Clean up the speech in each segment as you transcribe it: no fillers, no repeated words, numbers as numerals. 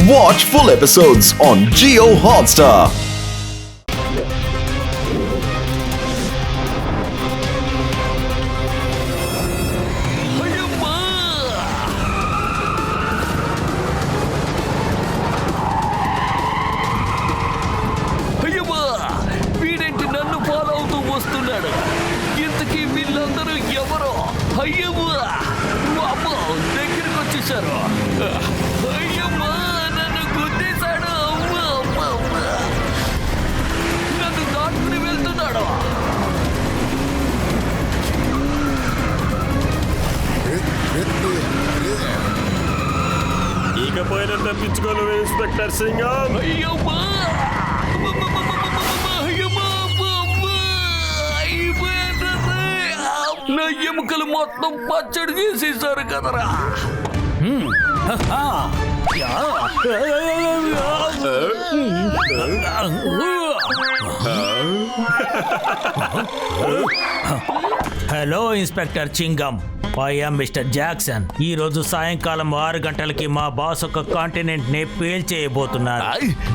Watch full episodes on Jio Hotstar. వీడేంటి నన్ను follow అవుతూ వస్తున్నాడు? ఇంతకీ వీళ్ళందరూ ఎవరో? అయ్యమ్మా అమ్మ దగ్గరికి వచ్చేసారు. అయ్యమ్మా నన్ను గుద్దేశాడు. నన్ను దాటుకుని వెళ్తున్నాడు. ఇకపోయినా తప్పించుకోలేవు ఇన్స్పెక్టర్ సింగం. అయ్యమ్మా నా ఎముకలు మొత్తం పచ్చడి చేసేసారు కదరా. Hello inspector చింగం, I'm mister Jackson. ఈ రోజు సాయంకాలం 6 గంటలకి మా బాస్ ఒక కాంటినెంట్ ని పేల్చేయబోతున్నారు.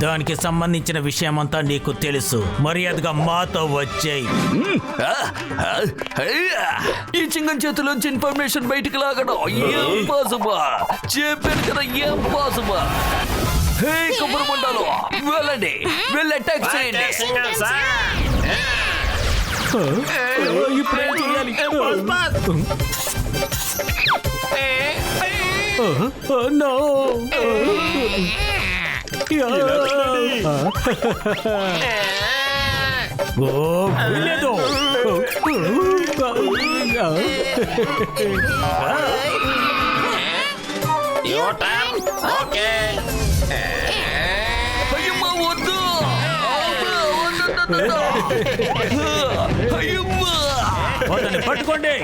దానికి సంబంధించిన విషయం అంతా నీకు తెలుసు. మర్యాదగా మాతో వచ్చేయ్. ఈ చింగం చేతిలోంచి ఇన్ఫర్మేషన్ బయటికి లాగడం ఇంపాసిబుల్. చెప్పాను కదా ఇంపాసిబుల్. హే కబురు మండాలు, వెళ్ళండి, వెళ్ళి అటాక్ చేయండి. ఇప్పుడు ఏం చేయాలి? No. లేదు. అయ్యమ్మా వద్దు. అయ్యమ్మా వాళ్ళని పట్టుకోండి.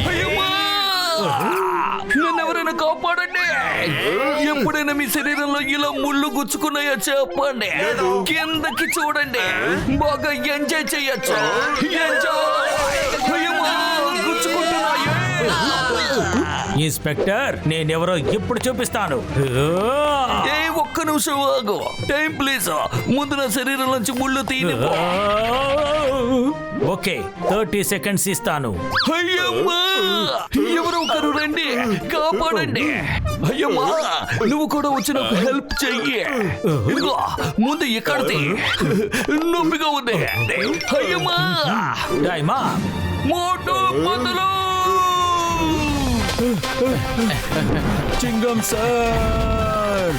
అయ్యమ్మా నన్ను ఎవరైనా కాపాడండి. ఎప్పుడైనా మీ శరీరంలో ఇలా ముళ్ళు గుచ్చుకున్నాయో చెప్పండి. కిందకి చూడండి, బాగా ఎంజాయ్ చెయ్యొచ్చు. అయ్యమ్మా గుచ్చుకుంటున్నాయి. ఇన్స్పెక్టర్, నేనెవరో ఇప్పుడు చూపిస్తాను. ఒక్క నిమిషం ఆగు. Time please. ముందు నా శరీరం నుంచి ముళ్ళు తీని. ఓకే, 30 సెకండ్స్ ఇస్తాను. అయ్యమ్మా ఎవరో ఒకరు రండి, కాపాడండి. అయ్యమ్మా నువ్వు కూడా వచ్చి నాకు హెల్ప్ చెయ్యి. ఇదిగో ముందు ఇక్కడిది నొప్పిగా ఉంది. అయ్యమ్మా టైమా మోటో మందులు. చింగం సార్,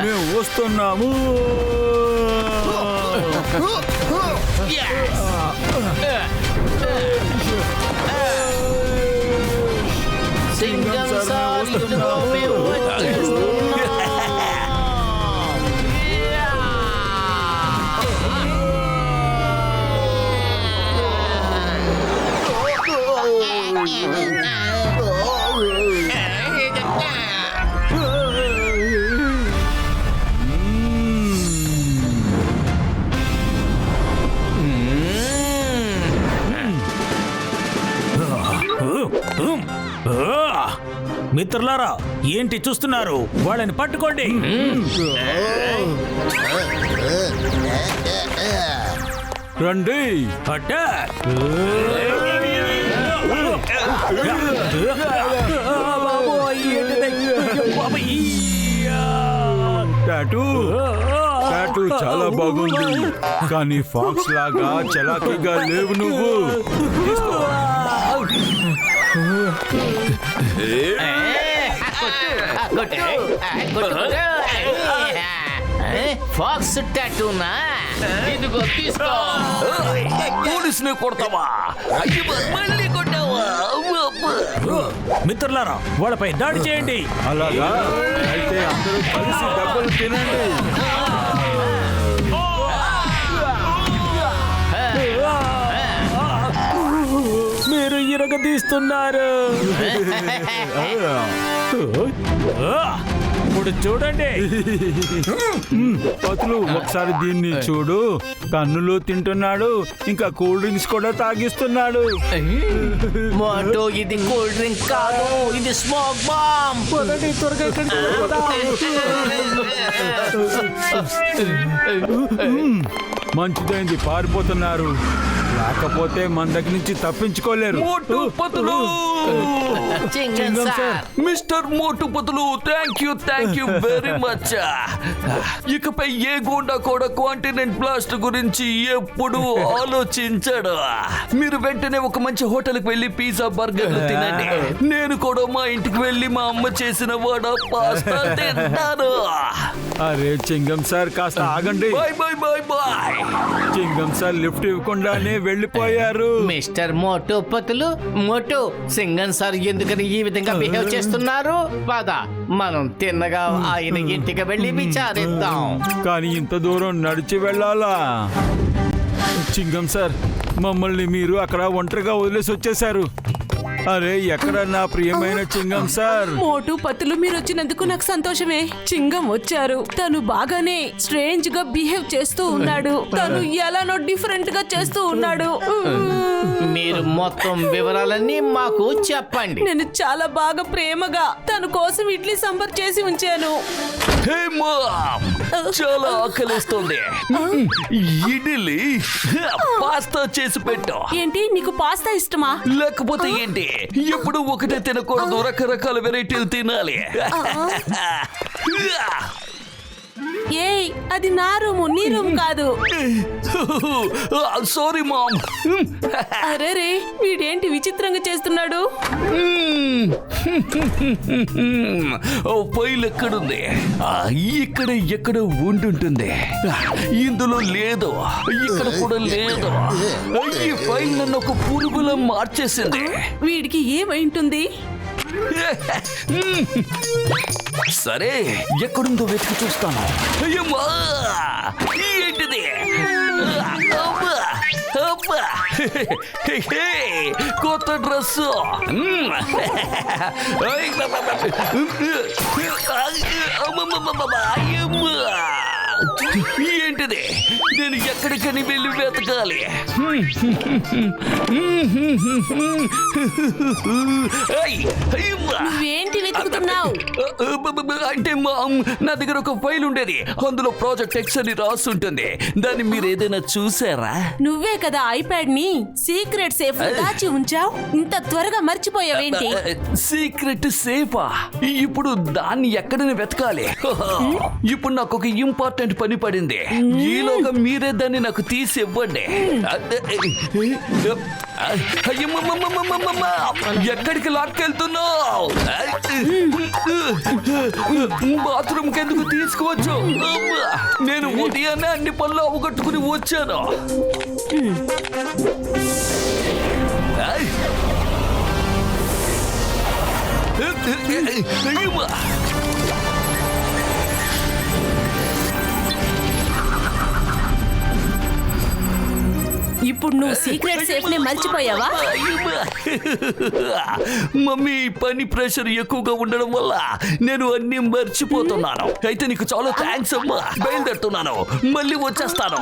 మేము వస్తున్నాము. చింగం సార్ మేము వస్తున్నాము. మిత్రులారా, ఏంటి చూస్తున్నారు? వాళ్ళని పట్టుకోండి. రండి. అటాక్. టాటూ టాటూ చాలా బాగుంది, కానీ ఫాక్స్ లాగా చలాకీగా లేవు నువ్వు. ఫాక్స్ టాటూనా? ఇదిగో తీసుకో. పోలీసుని కొడతావా? అయ్యమ్మా మళ్ళీ కొట్టావా? మిత్రులారా, వాళ్ళపై దాడి చేయండి. అలాగా అయితే అందరూ కలిసి డబ్బులు తినండి. మీరు ఇరగదీస్తున్నారు. ఇప్పుడు చూడండి. పతులు ఒకసారి దీన్ని చూడు, కన్నులు తింటున్నాడు, ఇంకా కూల్ డ్రింక్స్ కూడా తాగిస్తున్నాడు. మోటు ఇది కూల్ డ్రింక్ కాదు, ఇది స్మోక్ బాంబ్. మంచిదైంది, పారిపోతున్నారు. లేకపోతే మన దగ్గర నుంచి తప్పించుకోలేరు. Motu Patlu Chingam sir, mister Motu Patlu, thank you very much. ఇకపై ఏ గోండా కూడా కాంటినెంట్ బ్లాస్ట్ గురించి ఎప్పుడు ఆలోచించడు. మీరు వెంటనే ఒక మంచి హోటల్కి వెళ్ళి పిజ్జా బర్గర్లు తినండి. నేను కూడా మా ఇంటికి వెళ్ళి మా అమ్మ చేసిన వడ పాస్తా తింటాను. అరే చింగం సార్, కాస్త ఆగండి. Bye bye bye bye. Chingum sir lift ఇవ్వకుండానే వెళ్ళిపోయారు. మిస్టర్ మోటు పతులు, మోటు సింగం సార్ ఎందుకని ఈ విధంగా బిహేవ్ చేస్తున్నారు? పద మనం తిన్నగా ఆయన ఇంటికి వెళ్ళి విచారిద్దాం. కానీ ఇంత దూరం నడిచి వెళ్ళాలా? చింగం సార్, మమ్మల్ని మీరు అక్కడ ఒంటరిగా వదిలేసి వచ్చేశారు. అరే ఎక్కడ నా ప్రియమైన చింగం సార్? మోటు పతులు మీరు వచ్చినందుకు నాకు సంతోషమే. చింగం వచ్చారు, తను బాగానే స్ట్రేంజ్ గా బిహేవ్ చేస్తూ ఉన్నాడు. తను ఎలానో డిఫరెంట్ గా చేస్తూ ఉన్నాడు. మీరు మొత్తం వివరాలన్నీ మాకు చెప్పండి. నేను చాలా బాగా ప్రేమగా తన కోసం ఇడ్లీ సాంబార్ చేసి ఉంచాను. హే మామ్, చాలా ఆకలిస్తుంది. ఇడ్లీ పాస్తా చేసి పెట్టు. ఏంటి నీకు పాస్తా ఇష్టమా? లేకపోతే ఏంటి, ఎప్పుడు ఒకటే తినకూడదు, రకరకాల వెరైటీలు తినాలి. ఏయ్ అది నా రూము, నీ రూమ్ కాదు. Sorry ma'am. అరే రే, వీడేంటి విచిత్రంగా చేస్తున్నాడు? ఫైల్ ఎక్కడుంది? ఇక్కడ ఎక్కడ ఉండుంటుంది. ఇందులో లేదు, ఇక్కడ కూడా లేదు. ఈ ఫైల్ నన్ను ఒక పురుగులో మార్చేసింది. వీడికి ఏమైంటుంది? సరే, ఎక్కడుందో వెతికి చూస్తాను. అయ్యమ్మా, ఏంటిది? అబ్బా, అబ్బా. హే, కొత్త డ్రెస్. ఏంటిది? నేను ఎక్కడికని వెళ్ళి వెతకాలి. నువ్వేంటి వెతుకుతున్నావు? అంటే నా దగ్గర ఒక ఫైల్ ఉండేది, అందులో ప్రాజెక్ట్ ఎక్స్ అని రాసి ఉంటుంది. దాన్ని మీరు ఏదైనా చూసారా? నువ్వే కదా ఐప్యాడ్ ని సీక్రెట్ సేఫ్ దాచి ఉంచావు. ఇంత త్వరగా మర్చిపోయావేంటి? సీక్రెట్ సేఫా? ఇప్పుడు దాన్ని ఎక్కడని వెతకాలి. ఇప్పుడు నాకు ఒక ఇంపార్టెంట్ పని పడింది. ఈలోగా మీరే దాన్ని నాకు తీసి ఇవ్వండి. ఎక్కడికి లాక్కెళ్తున్నావు? బాత్రూమ్ కెందుకు తీసుకువచ్చు? నేను ఉదయాన్నే అన్ని పనులు అవగట్టుకుని వచ్చాను. ఇప్పుడు నువ్వు సీక్రెట్ సేఫ్ ని మర్చిపోయావా? మమ్మీ, పని ప్రెషర్ ఎక్కువగా ఉండడం వల్ల నేను అన్ని మర్చిపోతున్నాను. అయితే నీకు చాలా థ్యాంక్స్ అమ్మా. బయలుదేరుతున్నాను, మళ్ళీ వస్తాను.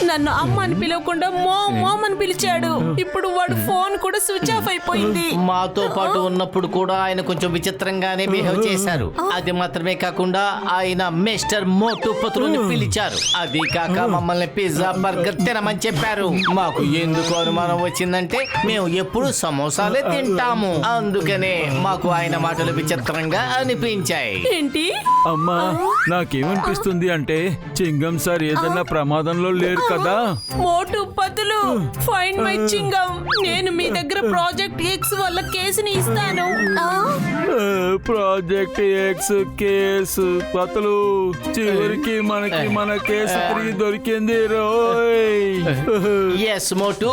నన్ను అమ్మ అని పిలవకుండా మోమ్ అని పిలిచాడు. ఇప్పుడు వాడు ఫోన్ కూడా స్విచ్ ఆఫ్ అయిపోయింది. మాతో పాటు ఉన్నప్పుడు కూడా ఆయన కొంచెం విచిత్రంగానే బిహేవ్ చేశారు. అది మాత్రమే కాకుండా ఆయన మిస్టర్ మోటు పతులుని పిలిచారు. అది కాక మమ్మల్ని పిజ్జా బర్గర్ తినమని చెప్పారు. మాకు ఎందుకు అనుమానం వచ్చిందంటే మేము ఎప్పుడు సమోసాలే తింటాము. అందుకనే మాకు ఆయన మాటలు విచిత్రంగా అనిపించాయి. ఏంటి? అమ్మా, నాకేమనిపిస్తుంది అంటే చింగం సార్ ఏదన్నా ప్రమాదంలో లేరు కదా. మోటు పతులు, ఫైండ్ మై చింగం. నేను మీ దగ్గర ప్రాజెక్ట్ ఎక్స్ వల్ల కేసుని ఇస్తాను. ప్రాజెక్ట్ ఎక్స్ కేసు పతులు, చివరికి మనకి మన కేసు తిరిగి దొరికింది రోయ్. ఎస్ మోటు,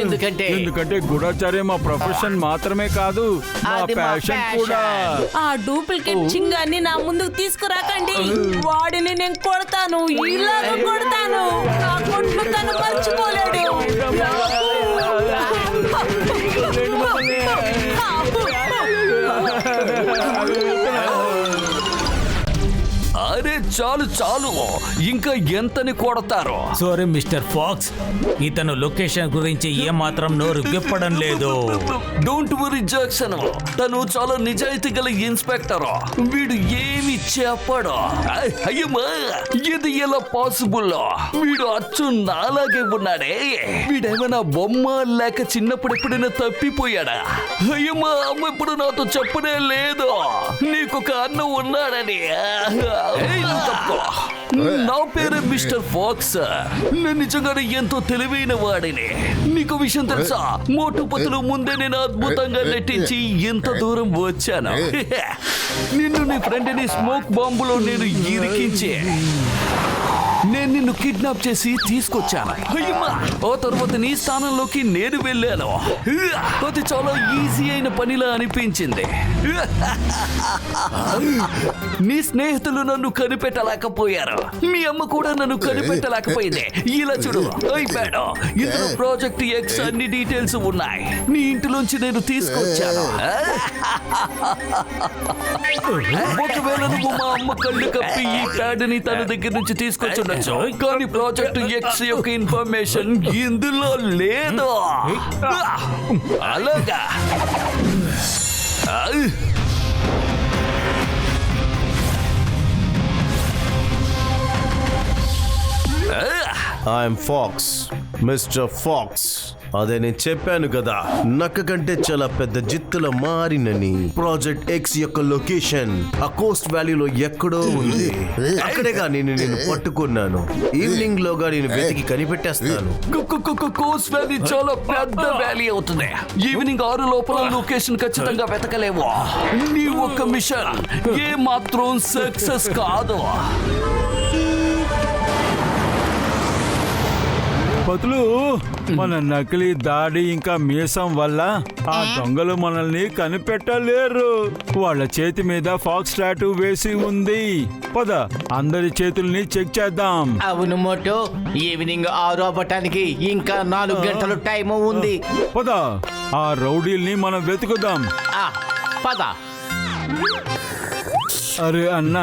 ఎందుకంటే గూఢాచార్య మా ప్రొఫెషన్ మాత్రమే కాదు, మా అది మా ప్యాషన్ passion. కూడా. ఆ డూప్లికేట్ చింగాన్ని నా ముందుకు తీసుకురాకండి. వాడిని నేను కొడతాను, ఇలాగ కొడతాను. నా కొట్లు తను మర్చిపోలేడు. చాలు చాలు, ఇంకా ఎంతని కొడతారు? సారీ మిస్టర్ ఫాక్స్, ఇతను లొకేషన్ గురించి ఏమాత్రం నోరు విప్పడం లేదు. డోంట్ వరీ జాక్సన్, తను చాలా నిజాయితీ గల ఇన్స్పెక్టర్. వీడు ఏమి చెప్పడు. అయ్యమ్మా, ఇది ఎలా పాసిబుల్? వీడు అచ్చు నాలాగే ఉన్నాడే. వీడేమైనా బొమ్మ లేక చిన్నప్పుడు ఎప్పుడైనా తప్పిపోయాడా? అయ్యమ్మా, అమ్మ ఇప్పుడు నాతో చెప్పనే లేదు నీకొక అన్న ఉన్నాడని. ఏయ్, నువ్వు తప్పుకో. నా పేరు మిస్టర్ ఫాక్స్. నేను నిజంగానే ఎంతో తెలివైన వాడిని. నీకు విషయం తెలుసా? మోటు పతులు ముందే నేను అద్భుతంగా నటించి ఎంత దూరం వచ్చాను. నిన్ను నీ ఫ్రెండ్ని స్మోక్ బాంబులో నేను ఇరికించి నేను నిన్ను కిడ్నాప్ చేసి తీసుకొచ్చాను. అయ్యమ్మా, ఆ తర్వాత నీ స్థానంలోకి నేను వెళ్ళాను. అది చాలా ఈజీ అయిన పనిలా అనిపించింది. నీ స్నేహితులు నన్ను కనిపెట్టలేకపోయారు. మీ అమ్మ కూడా నన్ను కనిపెట్టలేకపోయింది. ఇలా చూడు, అయిపోయాడు. ఇందులో ప్రాజెక్ట్ ఎక్స్ అన్ని డీటెయిల్స్ ఉన్నాయి. నీ ఇంటిలోంచి నేను తీసుకొచ్చాను. ఒకవేళ నువ్వు మా అమ్మ కళ్ళు కప్పి ఈ ప్యాడ్ ని తన దగ్గర నుంచి తీసుకొచ్చుండొచ్చు, కానీ ప్రాజెక్ట్ ఎక్స్ యొక్క ఇన్ఫర్మేషన్ ఇందులో లేదు. అలాగా ఐఎమ్ ఫాక్స్, మిస్టర్ ఫాక్స్. అదే నేను చెప్పాను కదా, నక్క కంటే చాలా పెద్ద జిత్తుల మారినని. ప్రాజెక్ట్ ఎక్స్ యొక్క లొకేషన్ ఆ కోస్ట్ వ్యాలీలో ఎక్కడో ఉంది. అక్కడేగా నేను పట్టుకున్నాను. ఈవినింగ్ లోగా నేను వెతికి కనిపెట్టేస్తాను. కోస్ట్ వ్యాలీ చాలా పెద్ద వ్యాలీ అవుతుంది. ఈవినింగ్ 6 లోపల లొకేషన్ ఖచ్చితంగా వెతకలేవు. నీ ఒక్క మిషన్ ఏ మాత్రం సక్సెస్ కాదు. పతులు, మన నకిలీ దాడి ఇంకా మీసం వల్ల ఆ దొంగలు మనల్ని కనిపెట్టలేరు. వాళ్ళ చేతి మీద ఫాక్స్ టాటూ వేసి ఉంది. పద, అందరి చేతుల్ని చెక్ చేద్దాం. అవును మోటు, ఈవినింగ్ 6 అవ్వటానికి ఇంకా 4 గంటలు టైం ఉంది. పద, ఆ రౌడీల్ని మనం వెతుకుదాం. పద. అరే అన్న,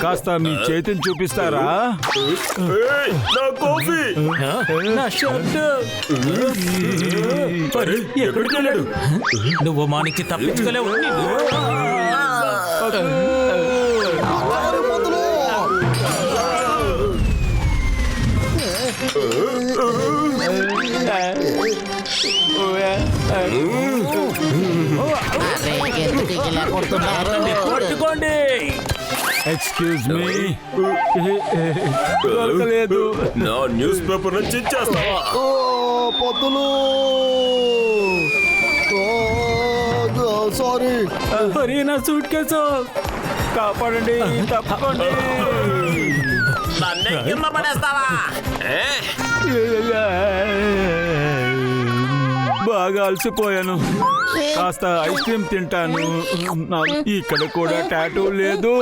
కాస్త మీ చేతిని చూపిస్తారా? ఏయ్, నా కాఫీ. నా షర్ట్ ఎక్కడికి వెళ్ళాడు? నువ్వు మా నుంచి తప్పించుకోలేవు. పట్టుకోండి. ఎక్స్క్యూజ్ మీ, దొరకలేదు. నా న్యూస్ పేపర్ నుంచి చేస్తావా? సారీ. అరే, నా సూట్ కేసు కాపాడండి, తప్పకండి. బాగా అలసిపోయాను. కాస్త ఐస్ క్రీమ్ తింటాను. ఇక్కడ కూడా టాటూ లేదు.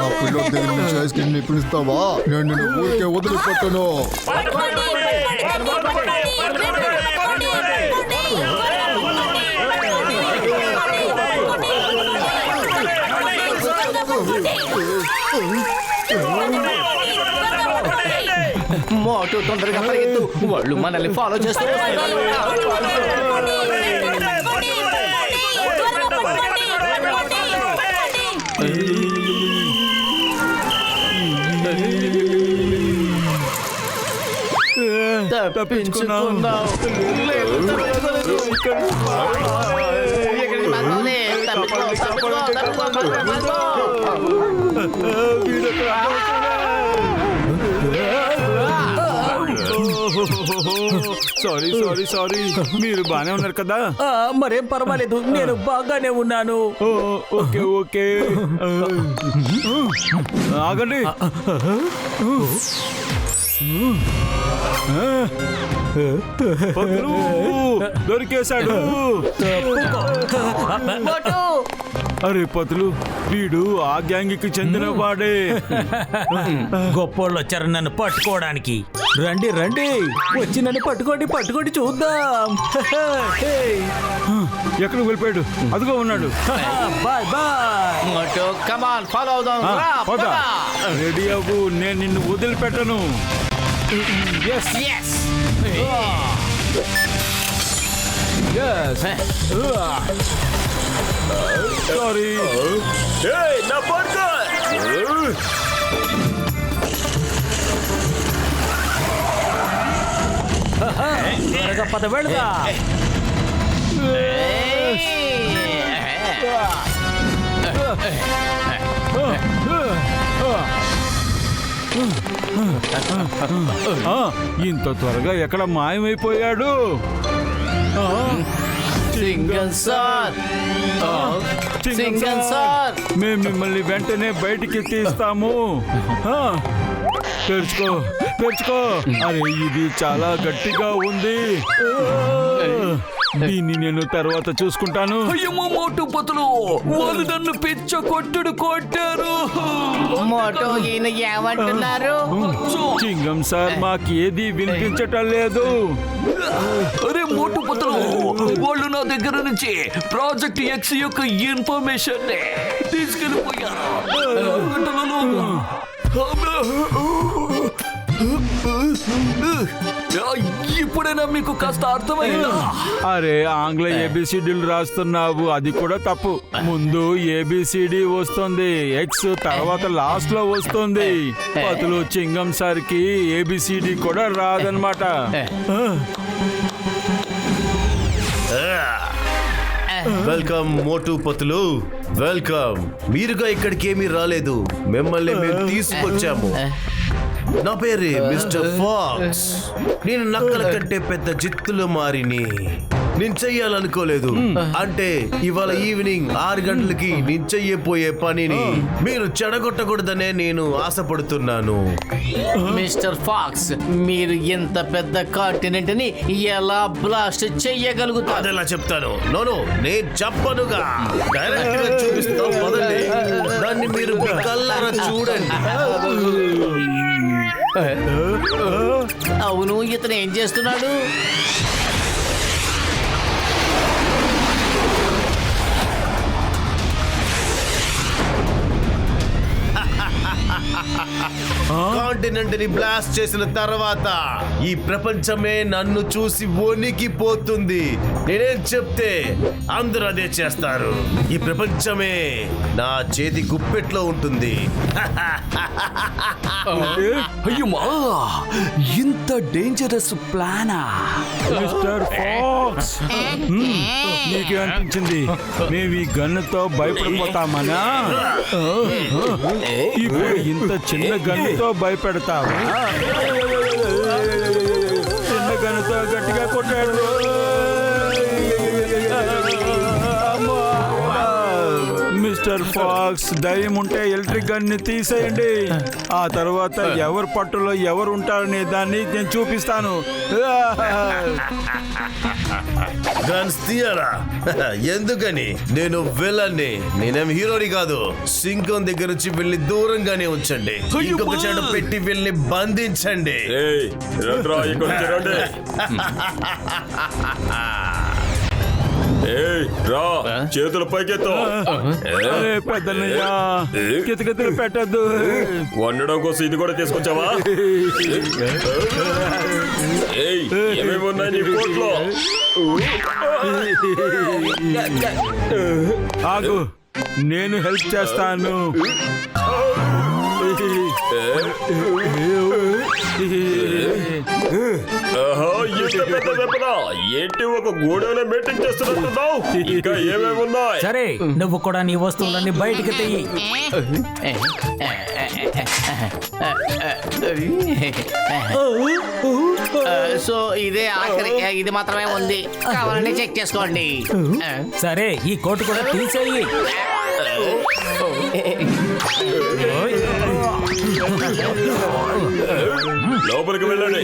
ఆ పిల్లోడి దగ్గర నుంచి ఐస్ క్రీమ్ ఇప్పుడు ఇస్తావా? నేను నిన్ను ఊరికే వదిలిపెట్టను. మోటు, తొందరగా పరిగెత్తు. వాళ్ళు మనల్ని ఫాలో చేస్తూ తప్పించుకుందాం. Sorry sorry sorry. మీరు బానే ఉన్నారు కదా? మరేం పర్వాలేదు, నేను బాగానే ఉన్నాను. ఓకే ఓకే, ఆగండి. దొరికేశాడు. అరే పతులు, వీడు ఆ గ్యాంగ్కి చెందిన వాడే. గొప్పోళ్ళు వచ్చారు నన్ను పట్టుకోవడానికి. రండి రండి, వచ్చి నన్ను పట్టుకోండి చూద్దాం. ఎక్కడికి వెళ్ళిపోయాడు? అదిగో ఉన్నాడు. Bye bye. Motu come on follow అవుదాం. ఆ, రా, పద. పద. రెడీ అవ్వు, నేను నిన్ను వదిలిపెట్టను. Yes. సారీ. ఏయ్, నా బర్గర్! త్వరగా పద వెళ్దా. ఇంత త్వరగా ఎక్కడ మాయమైపోయాడు? సింగల్ సార్, సింగల్ సార్. మేము మిమ్మల్ని వెంటనే బయటికి తీస్తాము. తెరుచుకో. అరే, ఇది చాలా గట్టిగా ఉంది. దీన్ని నేను తర్వాత చూసుకుంటాను. అయ్యమ్మ మోటు పతులు, వాళ్ళు నన్ను పిచ్చ కొట్టారు. మోటో ఈయన ఏమంటున్నారు? చింగం సార్, మాకేది వినిపించటం లేదు. అరే మోటు పతులు, వాళ్ళు నా దగ్గర నుంచి ప్రాజెక్ట్ ఎక్స్ యొక్క ఇన్ఫర్మేషన్ తీసుకెళ్ళిపోయారు. ఇప్పుడైనా మీకు కాస్త అర్థమైందా? అరే, ఆంగ్ల ఏబిసిడీలు రాస్తున్నావు, అది కూడా తప్పు. ముందు ఏబిసిడి వస్తుంది, ఎక్స్ తర్వాత లాస్ట్ లో వస్తుంది. పతులు, చింగం సార్ కి ఏబిసిడి కూడా రాదనమాట. వెల్కమ్ మోటు పతులు, వెల్కమ్. మీరుగా ఇక్కడికి ఏమీ రాలేదు, మిమ్మల్ని మేము తీసుకొచ్చాము. నా పేరు మిస్టర్ ఫాక్స్. నేను నక్కల కంటే పెద్ద జిత్తుల మారిని. నేను చెయ్యాలనుకోలేదు. అంటే ఇవాళ ఈవినింగ్ 6 గంటలకి నేను చెయ్యపోయే పనిని మీరు చెడగొట్టకూడదనే నేను ఆశపడుతున్నాను. మిస్టర్ ఫాక్స్, మీరు ఎంత పెద్ద కాంటినెంట్ ని ఎలా బ్లాస్ట్ చెయ్యగలుగుతారు? అదెలా చెప్తాను? నోను, నేను చెప్పనుగా. డైరెక్ట్ గా చూపిస్తాం, పదండి. దాన్ని మీరు మీ కళ్ళారా చూడండి. అవును, ఇతను ఏం చేస్తున్నాడు? కాంటినెంట్ ని బ్లాస్ట్ చేసిన తర్వాత ఈ ప్రపంచమే నన్ను చూసి వణికిపోతుంది. నేనేం చెప్తే అందరూ అదే చేస్తారు. ఈ ప్రపంచమే నా చేతి గుప్పెట్లో ఉంటుంది. అయ్యమ్మా, ఇంత డేంజరస్ ప్లానా? మిస్టర్ ఫాక్స్, నీకే అనిపించింది మేము ఈ గన్నుతో భయపడిపోతామనా? ఇప్పుడు ఇంత చిన్న గన్నుతో భయపెడతావా? చిన్న గన్నుతో గట్టిగా కొట్టాడు. మిస్టర్ ఫాక్స్, ధైర్యం ఉంటే ఎలక్ట్రిక్ గన్ ని తీసేయండి. ఆ తర్వాత ఎవరు పట్టులో ఎవరు ఉంటారనే దాన్ని నేను చూపిస్తాను. గన్స్ తీయరా? ఎందుకని? నేను విలన్ని, నేనేం హీరోని కాదు. సింగం దగ్గర నుంచి వెళ్ళి దూరంగానే ఉంచండి. ఇంకొక చెడు పెట్టి వెళ్ళి బంధించండి. ఏయ్, రండ్రా, ఇక్కడికి రండి. ఏయ్, రా, చేతులు పైకెత్తు. అరే పెద్దన్నయ్య, కితకితలు పెట్టద్దు. వండడం కోసం ఇది కూడా తీసుకొచ్చావా? ఏయ్, ఏమేమి ఉన్నాయి నీ కోట్లో? ఆగు, నేను హెల్ప్ చేస్తాను. ఇంత పెద్ద వెపన ఏంటి? ఒక గోడౌన్ మెయింటైన్ చేస్తున్నట్టున్నావు. ఇంకా ఏమేమి ఉన్నాయి? సరే, నువ్వు కూడా నీ వస్తువులన్నీ బయటికి తెయ్యి. సో ఇదే ఆఖరి, ఇది మాత్రమే ఉంది. కావాలంటే చెక్ చేసుకోండి. సరే, ఈ కోటు కూడా తీసేయి. లోపలికి వెళ్ళండి.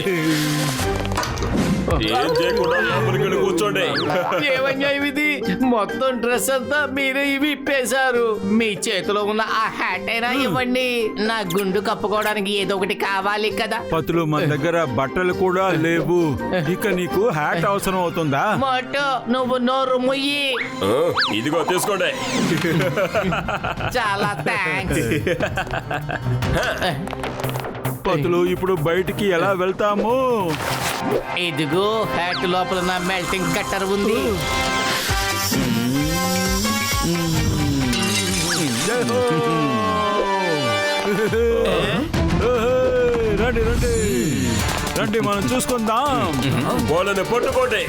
ఏం చేయకుండా లోపలికి వెళ్ళి కూర్చోండి. ఏమన్యాయం ఇది? మొత్తం డ్రెస్ అంతా మీరే ఇవి ఇప్పేశారు. మీ చేతిలో ఉన్న ఆ హ్యాట్ అయినా ఇవ్వండి. నా గుండు కప్పుకోవడానికి ఏదో ఒకటి కావాలి కదా. పతులు మన దగ్గర బట్టలు కూడా లేవు. ఇక నీకు హ్యాట్ అవసరం అవుతుందా? మోటు నువ్వు నోరు ముయ్యి. ఆ, ఇదిగో తీసుకోండి. చాలా థ్యాంక్స్. పతులు ఇప్పుడు బయటికి ఎలా వెళ్తాము? ఇదిగో హ్యాట్ లోపల నా మెల్టింగ్ కట్టర్ ఉంది. రండి రండి రండి, మనం చూసుకుందాం. వాళ్ళని పట్టుకోండి.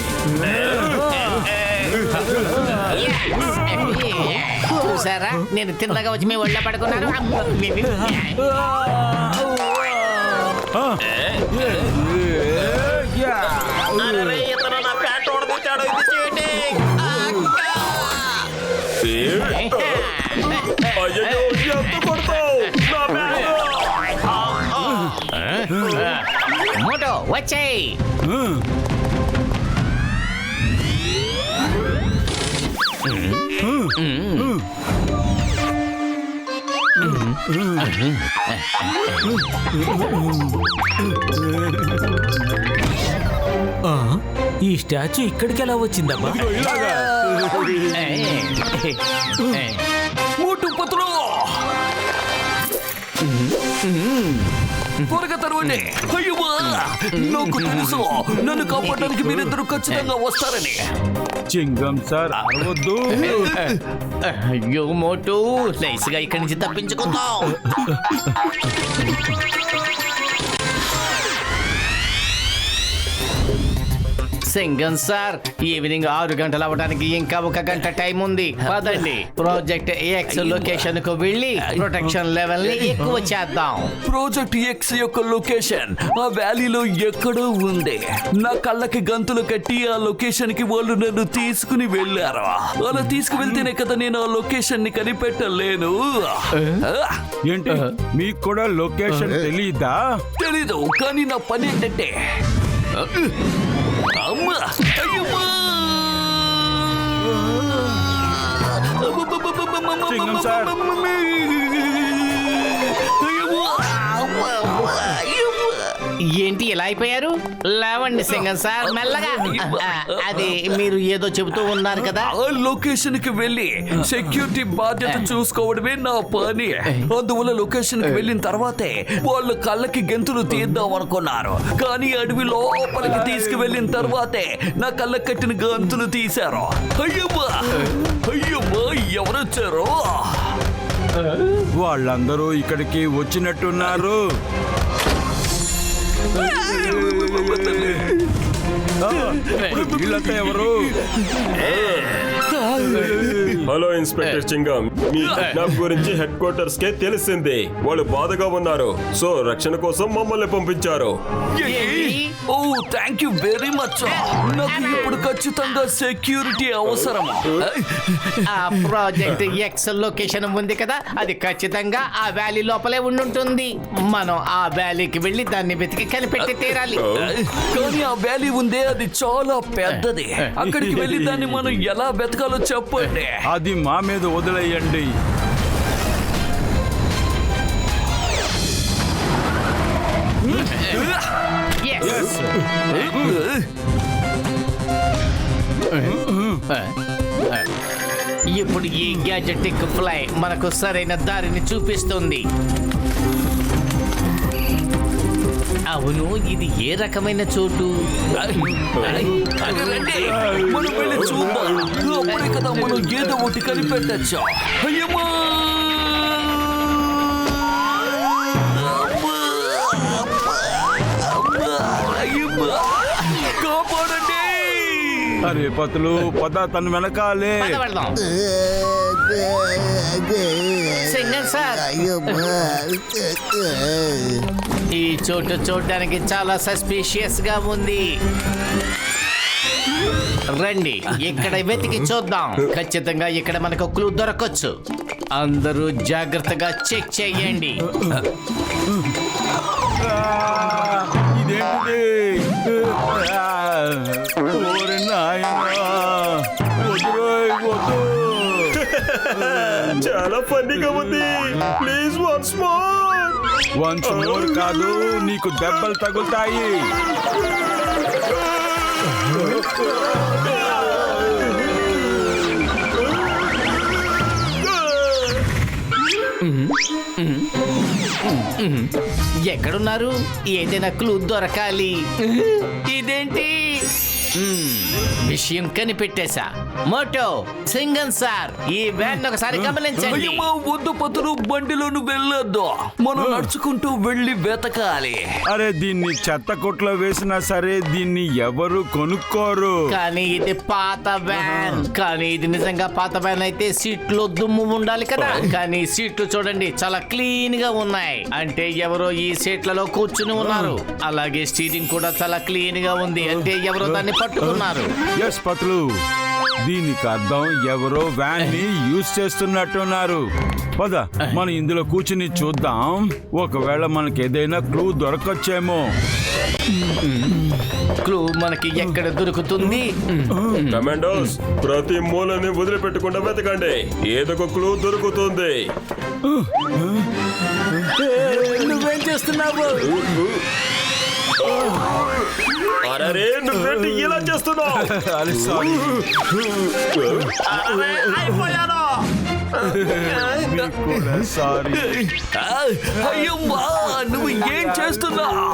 చూసారా, నేను తిన్నగా వచ్చి మీ ఒళ్ళో పడుకున్నాను. అయ్యయ్యో, ఎంత కొడతావ్? నా బ్యాగ్! మోటో వచ్చేయ్. ఈ స్టాచ్యూ ఇక్కడికి ఎలా వచ్చిందమ్మా? మోటు పతులు త్వరగా తెరవండి. అయ్యమ్మా, నాకు తెలుసు నన్ను కాపాడడానికి మీరిద్దరు ఖచ్చితంగా వస్తారని. చింగం సార్ అరవద్దు. అయ్యో మోటు, నైస్గా ఇక్కడి నుంచి తప్పించుకుందాం. సింగం సార్, ఈవినింగ్ 6 గంటలు అవ్వడానికి ఇంకా 1 గంట టైం ఉంది. పదండి, ప్రాజెక్ట్ ఎక్స్ లొకేషన్ కు వెళ్ళి ప్రొటెక్షన్ లెవెల్ ని ఎక్కువ చేద్దాం. ప్రాజెక్ట్ ఎక్స్ యొక్క లొకేషన్ ఆ వ్యాలీలో ఎక్కడో ఉంది. నా కళ్ళకి గంతులు కట్టి ఆ లొకేషన్ కి వాళ్ళు నన్ను తీసుకుని వెళ్ళారు. అలా తీసుకువెళ్తేనే కదా నేను ఆ లొకేషన్ ని కనిపెట్టలేను. ఏంటి, మీకు కూడా లొకేషన్ తెలీదా? తెలీదు, కానీ నా పని ఏంటంటే అమ్మా, అయ్యమ్మా! చింగం సార్, ఏంటి ఇలా అయిపోయారు? లేవండి సింగం సార్, మెల్లగా. అది మీరు ఏదో చెబుతూ ఉన్నారు కదా. ఆ లొకేషన్ కి వెళ్ళి సెక్యూరిటీ బాధ్యత చూసుకోవడమే నా పని. అందువల్ల లొకేషన్ కి వెళ్ళిన తర్వాతే వాళ్ళు కళ్ళకి గెంతులు తీద్దాం అనుకున్నారు. కానీ అడవి లోపలికి తీసుకువెళ్ళిన తర్వాతే నా కళ్ళకి కట్టిన గంతులు తీశారు. అయ్యమ్మా, అయ్యమ్మా, ఎవరొచ్చారు? వాళ్ళందరూ ఇక్కడికి వచ్చినట్టున్నారు. వీళ్ళంతా ఎవరు? హలో ఇన్స్పెక్టర్ చింగం, మీ కిడ్నాప్ గురించి హెడ్ క్వార్టర్స్ కే తెలిసింది. వాళ్ళు బాధగా ఉన్నారు, సో రక్షణ కోసం మమ్మల్ని పంపించారు. ఓ, థ్యాంక్ యూ వెరీ మచ్. నాకు ఇప్పుడు ఖచ్చితంగా సెక్యూరిటీ అవసరం. ఆ ప్రాజెక్ట్ ఎక్స్ లొకేషన్ ఉంది కదా, అది ఖచ్చితంగా ఆ వ్యాలీ లోపలే ఉండుంటుంది. మనం ఆ వ్యాలీకి వెళ్ళి దాన్ని వెతికి కనిపెట్టి తీరాలి. కానీ ఆ వ్యాలీ ఉందే, అది చాలా పెద్దది. అక్కడికి వెళ్ళి దాన్ని మనం ఎలా వెతకాలో చెప్పండి. అది మా మీద వదిలేయండి. Yes. ఇప్పుడు ఈ గ్యాజెటిక్ ఫ్లై మనకు సరైన దారిని చూపిస్తుంది. అవును, ఇది ఏ రకమైన చోటు? రండి, మనం వెళ్ళి చూద్దాం. అప్పుడే కదా మనం ఏదో ఒకటి కనిపెట్టచ్చు. అయ్యమ్మా, కాపాడండి. అరే పతులు, పద తను వెనకాలే. పద వెళ్దాం. సింగర్ సార్, ఈ చోటు చూడడానికి చాలా సస్పీషియస్ గా ఉంది. రండి, ఇక్కడ వెతికి చూద్దాం. ఖచ్చితంగా ఇక్కడ మనకు క్లూ దొరకచ్చు. అందరూ జాగ్రత్తగా చెక్ చేయండి. ఇదేంటిది? ఓరి నాయనా. వద్దురోయ్, వద్దు. చాలా ఫన్నీగా ఉంది. Please once more. Once more కాదు, నీకు దెబ్బలు తగులుతాయి. ఎక్కడున్నారు? ఏదైనా క్లూ దొరకాలి. ఇదేంటి? విషయం కనిపెట్టేశా. మోటో, సింగన్ సార్, ఈ వ్యాన్ ఒకసారి గమనించండి. అయ్యమ్మా, వద్దు పతులు, బండిలోను వెళ్ళొద్దు. మనం నడుచుకుంటూ వెళ్ళి వెతకాలి. అరే, దీన్ని చెత్త కొట్లో వేసినా సరే దీన్ని ఎవరు కొనుక్కోరు. కానీ ఇది పాత వ్యాన్. కానీ ఇది నిజంగా పాత వ్యాన్ అయితే సీట్లో దుమ్ము ఉండాలి కదా. కానీ సీట్లు చూడండి, చాలా క్లీన్ గా ఉన్నాయి. అంటే ఎవరో ఈ సీట్లలో కూర్చుని ఉన్నారు. అలాగే స్టీరింగ్ కూడా చాలా క్లీన్ గా ఉంది. అంటే ఎవరో దాన్ని పట్టుకున్నారు. ఎస్ పతులు, దీనికి అర్థం ఎవరో వ్యాన్ ని యూజ్ చేస్తున్నట్టున్నారు. పద, మనం ఇందులో కూర్చుని చూద్దాం. ఒకవేళ మనకి ఏదైనా క్లూ దొరకొచ్చేమో. క్లూ మనకి ఎక్కడ దొరుకుతుంది? కమాండోస్, ప్రతి మూలని వదిలిపెట్టకుండా వెతకండి. ఏదో ఒక క్లూ దొరుకుతుంది. నువ్వేం చేస్తున్నావు? అరే, నువ్వేంటి ఇలా చేస్తున్నావు? అరే, సారీ. మీకు కూడా సారీ. అయ్యమ్మా, నువ్వు ఏం చేస్తున్నావు?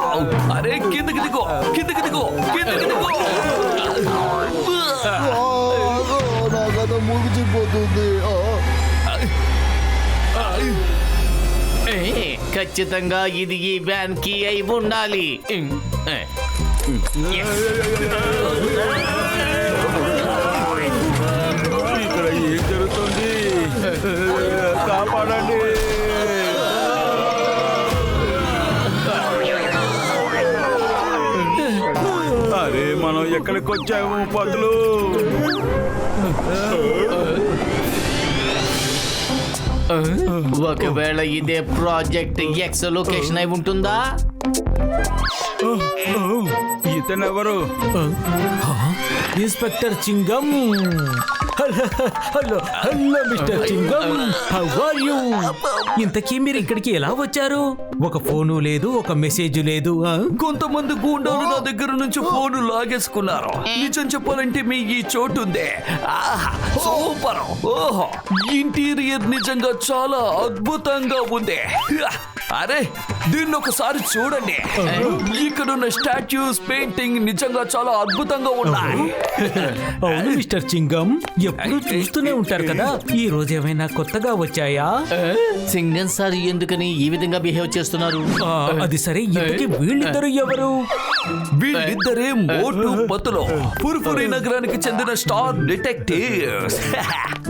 అరే, కిందకి దిగో, కిందకి దిగో, కిందకి దిగో. నా కథ ముగిసిపోతుంది. ఖచ్చితంగా ఇది ఈ వ్యాన్ కి అయి ఉండాలి. ఇక్కడ ఏం జరుగుతుంది? కాపాడండి. అరే, మనం ఎక్కడికి వచ్చాము పదులు? ఒకవేళ ఇదే ప్రాజెక్ట్ ఎక్స్ లొకేషన్ అయి ఉంటుందా? ఇతనెవరు? Inspector Chingam. Hello hello mister Chingam, how are you? ఇంతకీ మీరు ఇక్కడికి ఎలా వచ్చారు? ఒక ఫోను లేదు, ఒక మెసేజ్ లేదు. కొంతమంది గూండాలు నా దగ్గర నుంచి ఫోన్ లాగేసుకున్నారు. నిజం చెప్పాలంటే మీ ఈ చోటు ఉంది. ఆహా, సూపర్. ఓహో, ఇంటీరియర్ నిజంగా చాలా అద్భుతంగా ఉంది. అరే, దీన్ని ఒకసారి చూడండి. ఇక్కడున్న స్టాచ్యూస్, పెయింటింగ్ నిజంగా చాలా అద్భుతంగా ఉన్నాయి. అవును మిస్టర్ చింగం, ఎప్పుడు చూస్తూనే ఉంటారు కదా. ఈ రోజు ఏమైనా కొత్తగా వచ్చాయా? సింగన్ సార్ ఎందుకని ఈ విధంగా బిహేవ్ చేస్తున్నారు? అది సరే, ఇంతకీ వీళ్ళిద్దరు ఎవరు? వీళ్ళిద్దరే మోటు పతులు, పుర్పురి నగరానికి చెందిన స్టార్ డిటెక్టివ్స్.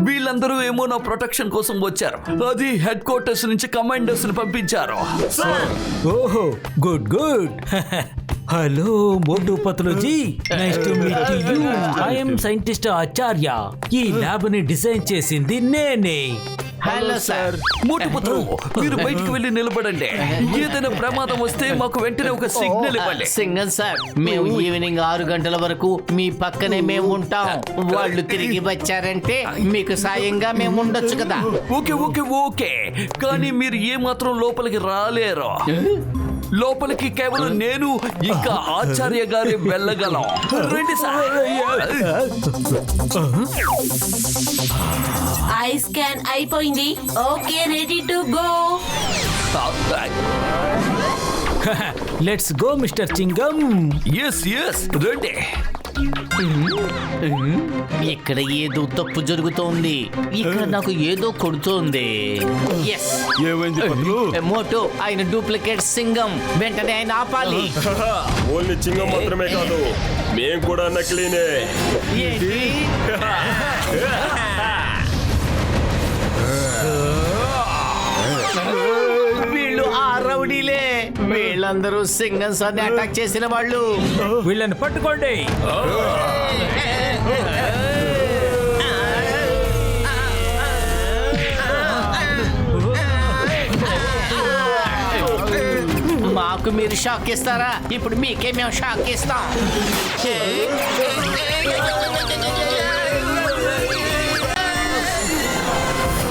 వీళ్ళందరూ ఏమో నా ప్రొటెక్షన్ కోసం వచ్చారు. అది హెడ్ క్వార్టర్స్ నుంచి కమాండర్స్ ని పంపించారు. ఓహో, గుడ్ గుడ్. హలో మోటు పతులుజీ, nice to meet you. I am scientist Acharya. ఈ ల్యాబ్ ని డిజైన్ చేసింది నేనే. Hello sir. మోటు పతులు, మీరు బయటికి వెళ్ళి నిలబడండి. ఏదైనా ప్రమాదం వస్తే మాకు వెంటనే ఒక సిగ్నల్ ఇవ్వండి. సింగన్ సార్, మేము ఈవినింగ్ 6 గంటల వరకు మీ పక్కనే మేము ఉంటాం. వాళ్ళు తిరిగి వచ్చారంటే మీకు సాయంగా మేము ఉండొచ్చు కదా. ఓకే ఓకే ఓకే, కానీ మీరు ఏ మాత్రం లోపలికి రాలేరు. లోపలికి కేవలం నేను ఇంకా ఆచార్య గారి వెళ్ళగలం. రండి సార్. ఐ స్కాన్ అయిపోయింది. Okay, ready to go. Let's go mister Chingum. Yes yes, రండి. ఇక్కడ ఏదో తప్పు జరుగుతోంది. ఇక్కడ నాకు ఏదో కొడుతోంది. ఎస్, ఏమైంది పదులు? మోటో, ఆయన డూప్లికేట్ సింగం. వెంటనే ఆయన ఆపాలి. ఓన్లీ చింగం మాత్రమే కాదు, మేం కూడా నకిలీనే. ఏంటి? వీళ్ళు ఆ రౌడీలే. వీళ్ళందరూ సింగన్ సార్ ని అటాక్ చేసిన వాళ్ళు. వీళ్ళని పట్టుకోండి. మాకు మీరు షాక్ ఇస్తారా? ఇప్పుడు మీకే మేము షాక్ ఇస్తాం.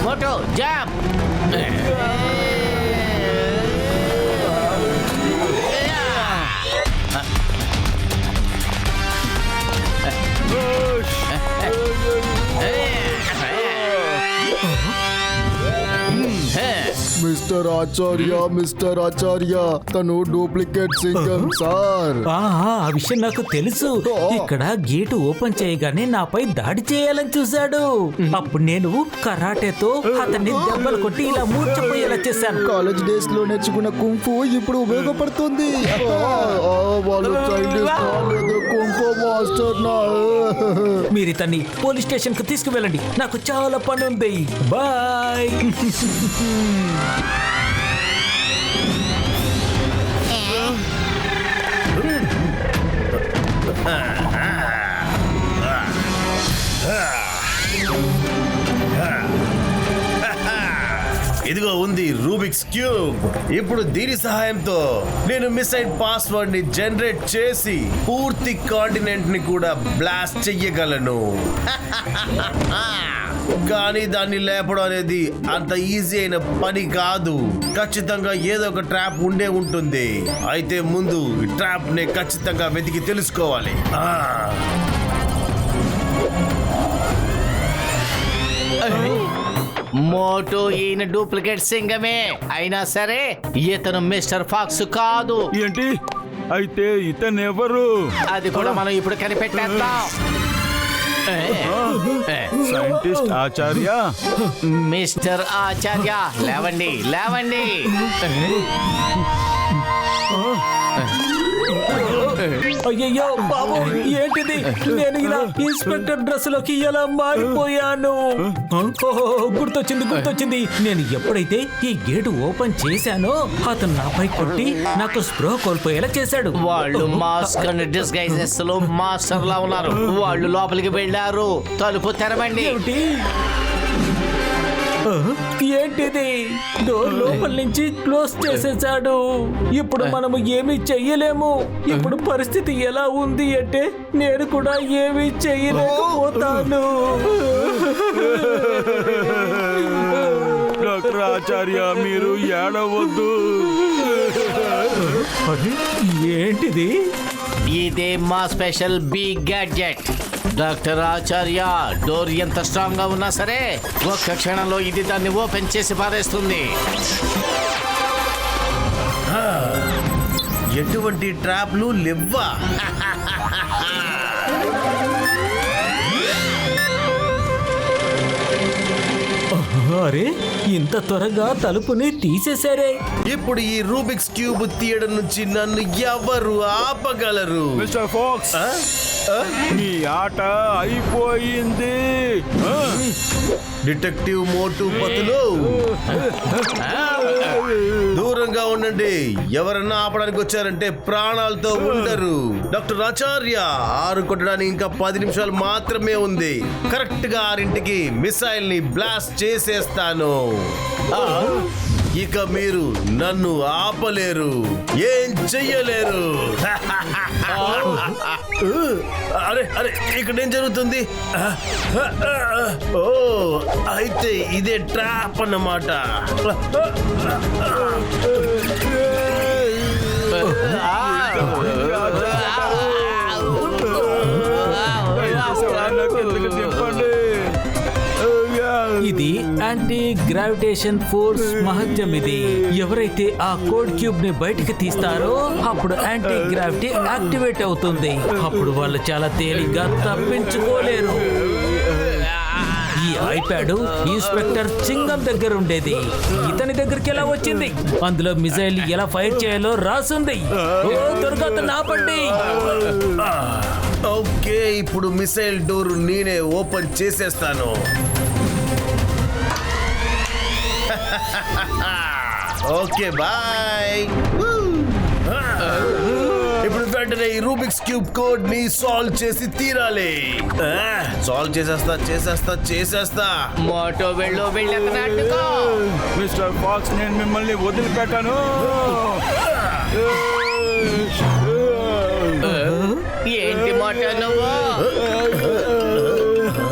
Moto jump. మిస్టర్ ఆచార్య తను డూప్లికేట్ సింగం సార్. ఆ విషయం నాకు తెలుసు. ఇక్కడ గేటు ఓపెన్ చేయగానే నాపై దాడి చేయాలని చూశాడు. అప్పుడు నేను కరాటేతో అతన్ని దెబ్బలు కొట్టి ఇలా మూర్చపోయేలా చేశాను. కాలేజ్ డేస్ లో నేర్చుకున్న కుంఫు ఇప్పుడు ఉపయోగపడుతుంది. వాళ్ళు చైనీస్ కాలేదు, కుంఫు మాస్టర్ నా. మీరు ఇతన్ని పోలీస్ స్టేషన్ కు తీసుకువెళ్ళండి. నాకు చాలా పని ఉంది. బాయ్. ఇదిగో ఉంది రూబిక్స్ క్యూబ్. ఇప్పుడు దీని సహాయంతో నేను మిసైల్ పాస్వర్డ్ ని జనరేట్ చేసి పూర్తి కాంటినెంట్ ని కూడా బ్లాస్ట్ చెయ్యగలను. కానీ దాన్ని లేపడం అనేది అంత ఈజీ అయిన పని కాదు. ఖచ్చితంగా ఏదో ఒక ట్రాప్ ఉండే ఉంటుంది. అయితే ముందు ట్రాప్ ని ఖచ్చితంగా వెతికి తెలుసుకోవాలి. మోటో ఈయన డూప్లికేట్ సింగమే అయినా సరే ఇతను మిస్టర్ ఫాక్స్ కాదు. ఏంటి? అయితే ఇతను ఎవరు? అది కూడా మనం ఇప్పుడు కనిపెట్టేద్దాం. సైంటిస్ట్ ఆచార్య. మిస్టర్ ఆచార్య లేవండి, లేవండి. అయ్యయ్యో బాబు, ఏంటిది? నేను ఇలా ఇన్స్పెక్టర్ డ్రెస్ లోకి ఎలా మారిపోయాను? గుర్తొచ్చింది. నేను ఎప్పుడైతే ఈ గేటు ఓపెన్ చేశానో అతను నాపై కొట్టి నాకు స్ప్రో కోల్పోయేలా చేశాడు. వాళ్ళు మాస్క్ అండ్ డిస్గైజెస్ లో మాస్టర్ లా ఉన్నారు. వాళ్ళు లోపలికి వెళ్ళారు. తలుపు తెరవండి. ఏంటిది? డోర్ లోపల నుంచి క్లోజ్ చేసేసాడు. ఇప్పుడు మనము ఏమీ చెయ్యలేము. ఇప్పుడు పరిస్థితి ఎలా ఉంది అంటే నేను కూడా ఏమీ చెయ్యలేకపోతాను. డాక్టర్ ఆచార్య, మీరు ఏడవద్దు. ఏంటిది? ఇదే మా స్పెషల్ బి గ్యాడ్జెట్. డాక్టర్ ఆచార్య, డోర్ ఎంత స్ట్రాంగ్ గా ఉన్నా సరే ఒక్క క్షణంలో ఇది దాన్ని ఓపెన్ చేసి పారేస్తుంది. ఎటువంటి ట్రాప్లు లేవా? అరే, ఇంత త్వరగా తలుపుని తీసేశారే. ఇప్పుడు ఈ రూబిక్స్ క్యూబ్ తీయడం నుంచి నన్ను ఎవరు ఆపగలరు? మిస్టర్ ఫాక్స్, మీ ఆట అయిపోయింది. డిటెక్టివ్ మోటు పతులు, దూరంగా ఉండండి. ఎవరన్నా ఆపడానికి వచ్చారంటే ప్రాణాలతో ఉండరు. డాక్టర్ ఆచార్య, 6 కొట్టడానికి ఇంకా 10 నిమిషాలు మాత్రమే ఉంది. కరెక్ట్ గా 6ంటికి మిసైల్ ని బ్లాస్ట్ చేసేస్తాను. ఇక మీరు నన్ను ఆపలేరు, ఏం చెయ్యలేరు. అరే అరే, ఇక్కడ ఏం జరుగుతుంది? ఓ, అయితే ఇదే ట్రాప్ అన్నమాట. ఇది యాంటీ గ్రావిటేషన్ ఫోర్స్ మహత్యం. ఇది ఎవరైతే ఆ కోడ్ క్యూబ్ ని బయటికి తీస్తారో అప్పుడు యాంటీ గ్రావిటీ యాక్టివేట్ అవుతుంది. అప్పుడు వాళ్ళు చాలా తేలిగ్గా తప్పించుకోలేరు. ఈ ఐప్యాడ్ ఇన్స్పెక్టర్ చింగం దగ్గర ఉండేది. ఇతని దగ్గరికి ఎలా వచ్చింది? అందులో మిసైల్ ఎలా ఫైర్ చేయాలో రాసుంది. త్వరగా అతన్ని ఆపండి. ఓకే, ఇప్పుడు మిసైల్ డోర్ నేనే ఓపెన్ చేసేస్తాను. Okay, bye. ఇప్పుడు వెంటనే ఈ రూబిక్స్ క్యూబ్ కోడ్ ని సాల్వ్ చేసి తీరాలి. సాల్వ్ చేసేస్తా. మోటో వెళ్ళేతను. మిస్టర్ ఫాక్స్, నేను మిమ్మల్ని వదిలిపెట్టాను. ఏంటి మాట నువ్వు?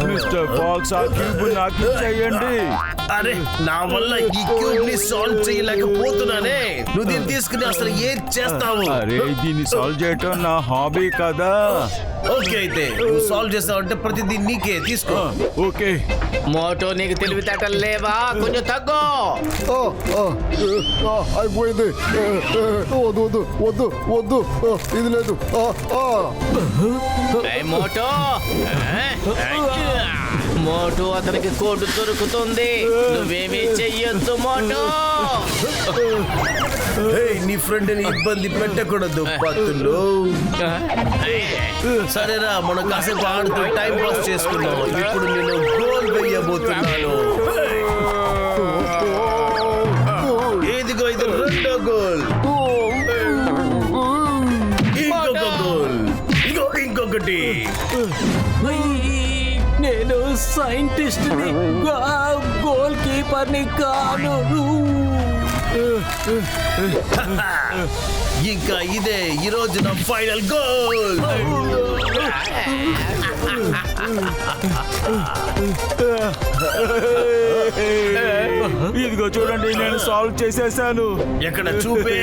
మిస్టర్ ఫాక్స్ ఆ క్యూబ్ నాకు ఇచ్చేయండి. అరే నా వల్ల ఈ క్యూబ్ ని సాల్వ్ చేయలేకపోతున్నానే. నువ్వు దీన్ని తీసుకుని అసలు ఏం చేస్తావు? అరే దీన్ని సాల్వ్ చేయటం నా హాబీ కదా. ఓకే అయితే నువ్వు సాల్వ్ చేస్తావంటే ప్రతిదీ నీకే తీసుకో. ఓకే మోటో నీకు తెలివితేటలు లేవా? కొంచెం తగ్గు. అయిపోయింది. వద్దు వద్దు వద్దు వద్దు, ఇది లేదు. ఏయ్ మోటో, మోటో అతనికి కోటు దొరుకుతుంది. నువ్వేమీ చెయ్యొద్దు మోటో. నీ ఫ్రెండ్ ని ఇబ్బంది పెట్టకూడదు పత్తులు. సరేరా మనం కాసేపు ఆడుతూ టైం పాస్ చేసుకున్నాం. ఇప్పుడు నేను గోల్ వేయబోతున్నాను. ఇదిగో ఇది రెండో గోల్. ఇంకొక గోల్. ఇదిగో ఇంకొకటి. నేను సైంటిస్ట్ గోల్ కీపర్ ని కాను. ఇంకా ఇదే ఈ రోజు నా ఫైనల్ గోల్. ఇదిగో చూడండి నేను సాల్వ్ చేసేసాను. ఎక్కడ చూపే.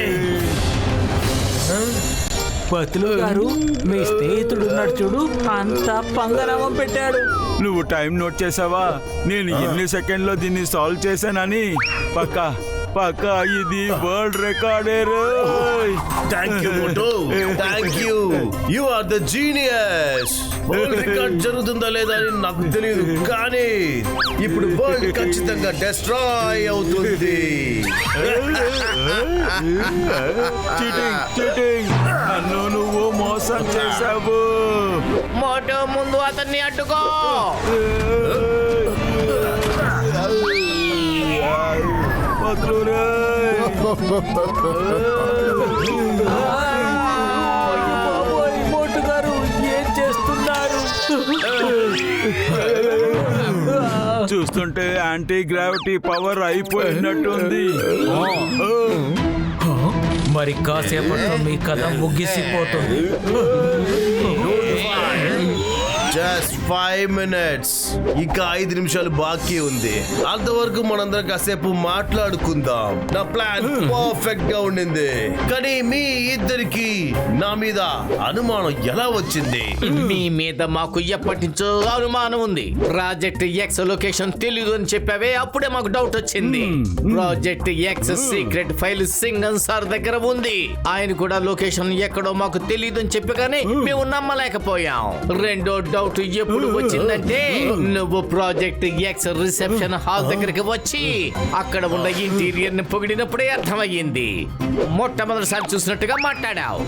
పతులు గారు మీ స్నేహితుడు ఉన్నాడు చూడు, అంతా పంగనామం పెట్టాడు. నువ్వు టైం నోట్ చేసావా? నేను ఎన్ని సెకండ్లో దీన్ని సాల్వ్ చేశానని. పక్కా పక్కా ఇది world recorder. Thank you Motu, thank you. You are the genius. World record జరుగుతుందా లేదా అని నాకు తెలియదు, కానీ ఇప్పుడు వరల్డ్ ఖచ్చితంగా డిస్ట్రాయ్ అవుతుంది. చీటింగ్ చీటింగ్, నన్ను నువ్వు మోసం చేశావు. మోటో ముందు అతన్ని అడ్డుకో. మోటు గారు ఏం చేస్తున్నారు? చూస్తుంటే యాంటీ గ్రావిటీ పవర్ అయిపోయినట్టుంది. మరి కాసేపట్లో మీ కథ ముగిసిపోతుంది. Just 5 minutes. ఇంకా 5 నిమిషాలు బాకీ ఉంది. అంతవరకు మనందరం కాసేపు మాట్లాడుకుందాం. నా ప్లాన్ పర్ఫెక్ట్ గా ఉండింది, కానీ మీ ఇద్దరికి నా మీద అనుమానం ఎలా వచ్చింది? మీ మీద మాకు ఎప్పటి నుంచో అనుమానం ఉంది. ప్రాజెక్ట్ ఎక్స్ లొకేషన్ తెలియదు అని చెప్పావే, అప్పుడే మాకు డౌట్ వచ్చింది. ప్రాజెక్ట్ ఎక్స్ సీక్రెట్ ఫైల్ సింగన్ సార్ దగ్గర ఉంది. ఆయన కూడా లొకేషన్ ఎక్కడో మాకు తెలియదు అని చెప్పగానే మేము నమ్మలేకపోయాం. రెండో డౌట్ ఎప్పుడు వచ్చిందంటే, నువ్వు ప్రాజెక్ట్ ఎక్స్ రిసెప్షన్ హాల్ దగ్గరికి వచ్చి అక్కడ ఉన్న ఇంటీరియర్ ని పొగిడినప్పుడే అర్థమయ్యింది. మొట్టమొదటిసారి చూసినట్టుగా మాట్లాడావు.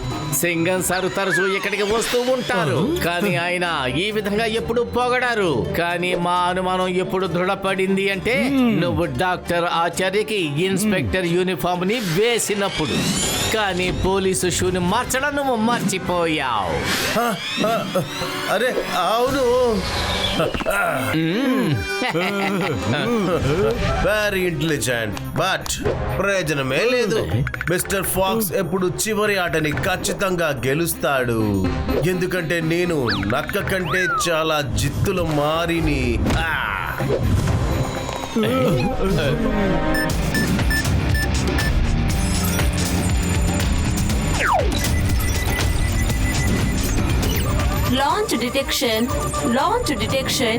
సింగన్ సార్ తరచూ ఇక్కడికి వస్తూ ఉంటారు, కానీ ఆయన ఈ విధంగా ఎప్పుడు పొగడారు. కానీ మా అనుమానం ఎప్పుడు దృఢపడింది అంటే, నువ్వు డాక్టర్ ఆచార్యకి ఇన్స్పెక్టర్ యూనిఫామ్ ని వేసినప్పుడు. కానీ పోలీసు షూని మార్చడం నువ్వు మర్చిపోయావు. అరే అవును, వెరీ ఇంటెలిజెంట్, బట్ ప్రయోజనమే లేదు. మిస్టర్ ఫాక్స్ ఎప్పుడు చివరి ఆటని ఖచ్చితంగా గెలుస్తాడు, ఎందుకంటే నేను నక్క కంటే చాలా జిత్తుల మారిని. Launch detection. Launch detection.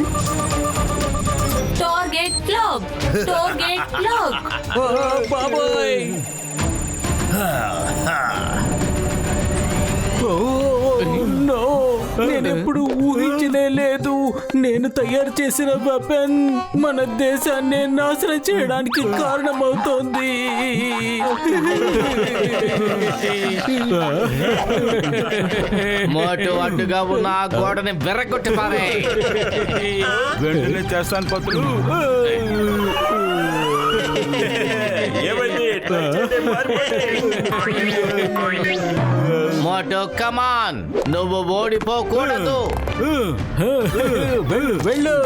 Target log. Target log. బాబాయ్, నో, నేనెప్పుడు ఊహించనే లేదు. నేను తయారు చేసిన వెపన్ మన దేశాన్ని నాశనం చేయడానికి కారణమవుతోంది. మోటు అడ్డుగా ఉన్న ఆ గోడని వెర్రగొట్టి పారే. వెంటనే చేస్తాను పత్రులు. మోటు కమాన్, నువ్వు ఓడిపోకూడదు. వెళ్ళు వెళ్ళు.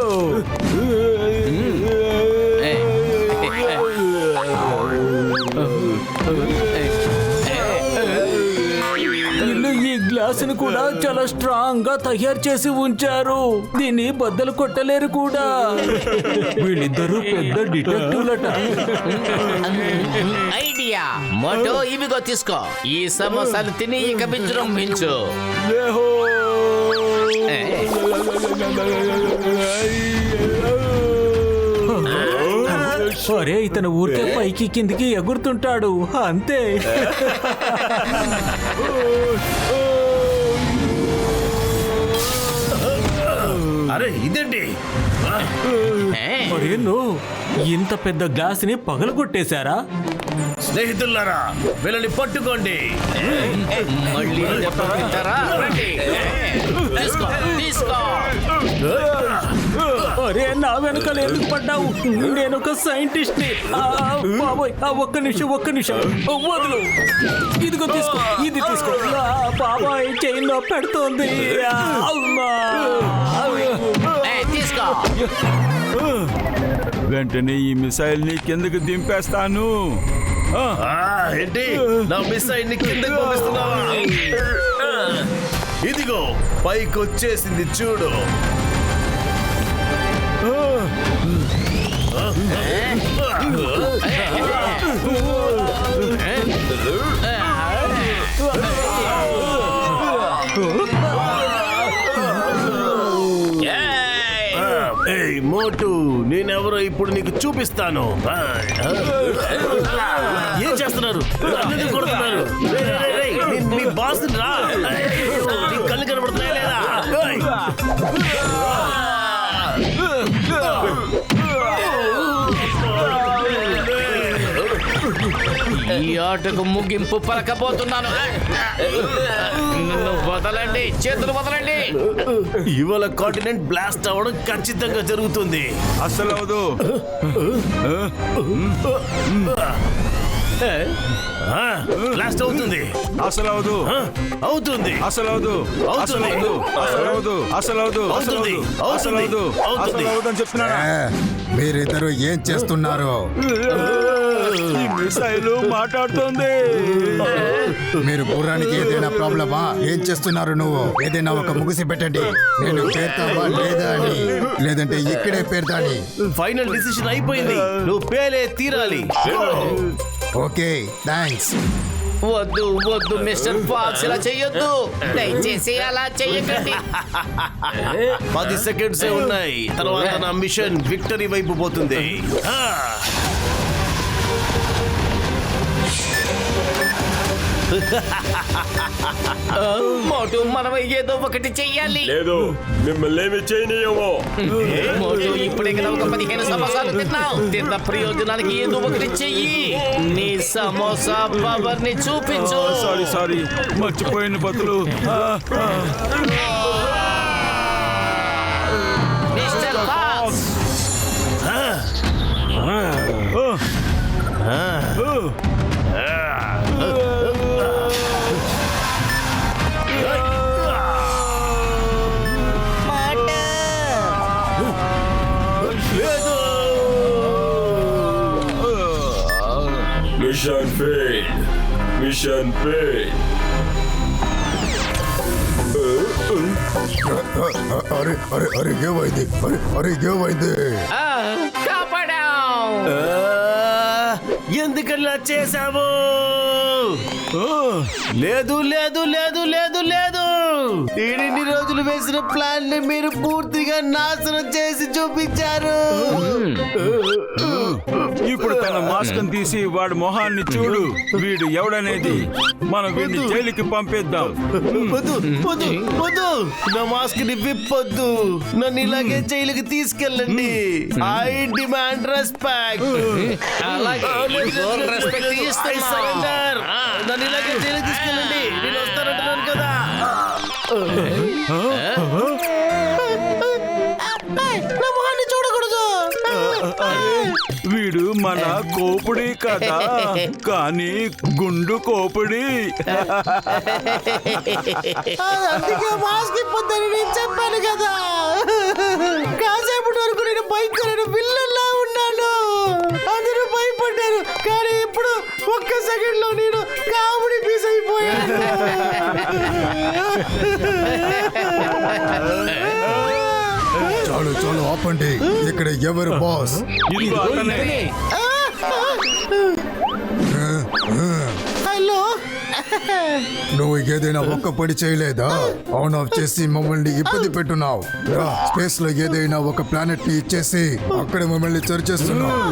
దీన్ని కూడా చాలా స్ట్రాంగ్ గా తయారు చేసి ఉంచారు. దీన్ని బద్దలు కొట్టలేరు కూడా. వీళ్ళిద్దరూ పెద్ద డిటెక్టివ్లట. ఐడియా మోటో, ఇవిగో తీసుకో. ఈ సమోసాలు తిని ఇక విజృంభించు. అరే, ఇతను ఊరికే పైకి కిందికి ఎగురుతుంటాడు అంతే. అరే ఇదేంటి? మరేందో ఇంత పెద్ద గ్లాస్ ని పగలగొట్టేశారా? స్నేహితులారా, వీళ్ళని పట్టుకోండి. మళ్ళీ తింటారా? రండి. తీసుకో తీసుకో. అరే, నా వెనకాల ఎందుకు పడ్డావు? నేను ఒక సైంటిస్ట్ ని. బాబోయ్, ఒక్క నిమిషం వదులు. ఇదిగో తీసుకో, ఇది తీసుకో. బాబాయ్ చైన్లో పెడుతోంది. తీసుకో. వెంటనే ఈ మిసైల్ ని కిందకి దింపేస్తాను. ఏంటి నా మిసైల్ ని కిందకి పంపిస్తున్నావా? ఇదిగో పైకి వచ్చేసింది చూడు. ఏయ్ మోటు, నేనెవరో ఇప్పుడు నీకు చూపిస్తాను. ఏం చేస్తున్నారు? అన్నిటిని కొడుతున్నారు. నీ బాస్ రా. నీ కళ్ళు కనబడుతున్నాయా లేదా? ఈ ఆటకు ముగింపు పలకబోతున్నాను. నన్ను వదలండి, చేతులు వదలండి. ఇవాళ కాంటినెంట్ బ్లాస్ట్ అవ్వడం ఖచ్చితంగా జరుగుతుంది. అసలు అవదు. బ్లాస్ట్ అవుతుంది. అసలు అవదు. అవుతుంది. అసలు అవదు. అవుతుంది. అసలు అవదు. అసలు అవదు. అవుతుంది. అసలు అవదు. అసలు అవదు అని చెప్తున్నాను. మీరిద్దరు ఏం చేస్తున్నారు? ఈ మిసైల్ మాట్లాడుతోంది. మీరు గుర్రానికి ఏదైనా ప్రాబ్లమా? ఏం చేస్తున్నారు నువ్వు? ఏదైనా ఒక ముగిసి పెట్టండి. నేను పేర్తావా లేదా అని, లేదంటే ఇక్కడే పేర్తా అని. ఫైనల్ డిసిషన్ అయిపోయింది. నువ్వు పేలే తీరాలి. Okay, thanks. వద్దు వద్దు మిస్టర్ ఫాక్స్, ఇలా చెయ్యొద్దు. దయచేసి అలా చెయ్యకండి. 10 సెకండ్సే ఉన్నాయి. తర్వాత నా మిషన్ విక్టరీ వైపు పోతుంది. మోటు, మనం ఏదో ఒకటి చెయ్యాలి. లేదు, మిమ్మల్ని ఏమి చేయనీయమో. మోటు, ఇప్పుడే కదా ఒక 15 సమోసాలు తిన్నావు. తిన్న ప్రయోజనానికి ఏదో ఒకటి చెయ్యి. నీ సమోసా పవర్ ని చూపించు. సారీ మర్చిపోయిన బదులు. Mister Fox, mission fail. Mission fail. అరే అరే అరే ఏమైంది? అరే అరే ఏమైంది? కాపాడాం. ఎందుకలా చేశావు? లేదు లేదు లేదు లేదు లేదు. ఇన్ని రోజులు వేసిన ప్లాన్ ని మీరు పూర్తిగా నాశనం చేసి చూపించారు. ఇప్పుడు తన మాస్క్ తీసి వాడి మొహాన్ని చూడు. వీడు ఎవడనేది. మనం వీడిని జైలుకి పంపిద్దాం. వద్దు వద్దు వద్దు. నా మాస్క్ ని విప్పొద్దు. నన్ను ఇలాగే జైలుకి తీసుకెళ్ళండి. I demand respect. నన్ను ఇలాగే జైలుకి తీసుకెళ్ళండి. నేను వస్తానంటున్నాను కదా. నా మొహాన్ని చూడకూడదు. వీడు మన కోపుడి కదా, కానీ గుండు కోపుడి. అందుకే మాస్క్ ఇప్పొద్దని నేను చెప్పాను కదా. కాసేపటి వరకు నేను భయంకరమైన విల్లన్లా ఉన్నాను. అందరూ భయపడ్డారు. కానీ ఇప్పుడు ఒక్క సెకండ్ లో నేను కామెడీ పీస్ అయిపోయాను. చెప్పండి ఇక్కడ ఎవరు బాస్? ఇదిగో అతనే. హలో నువ్వు ఏదైనా ఒక్క పని చేయలేదా? ఆన్ ఆఫ్ చేసి మమ్మల్ని ఇబ్బంది పెట్టున్నావు. స్పేస్ లో ఏదైనా ఒక ప్లానెట్ ని ఇచ్చేసి అక్కడ మమ్మల్ని చర్చేస్తున్నావు.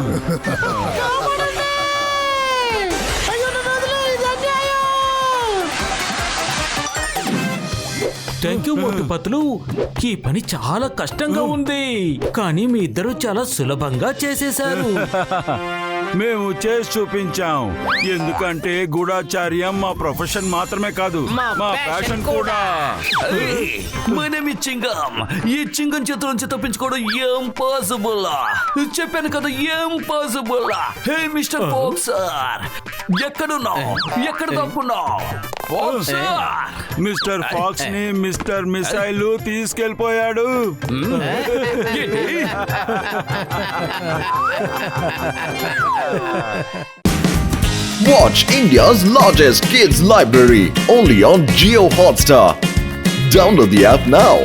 థ్యాంక్ యూ మోటు పతులు. ఈ పని చాలా కష్టంగా ఉంది, కానీ మీ ఇద్దరు చాలా సులభంగా చేసేశారు. మేము చేసి చూపించాం. ఎందుకంటే గూఢాచార్యం మా ప్రొఫెషన్ మాత్రమే కాదు, మా మా passion ప్యాషన్ కూడా. My name is చింగం. ఈ చింగం చేతుల నుంచి తప్పించుకోవడం ఇంపాసిబుల్. చెప్పాను కదా ఇంపాసిబుల్. హే మిస్టర్ ఫాక్సర్, ఎక్కడున్నావు? ఎక్కడ తప్పున్నావు? మిస్టర్ ఫాక్స్ ని మిస్టర్ మిసైల్ తీసుకెళ్లిపోయాడు. Watch India's largest kids library only on Jio Hotstar. Download the app now.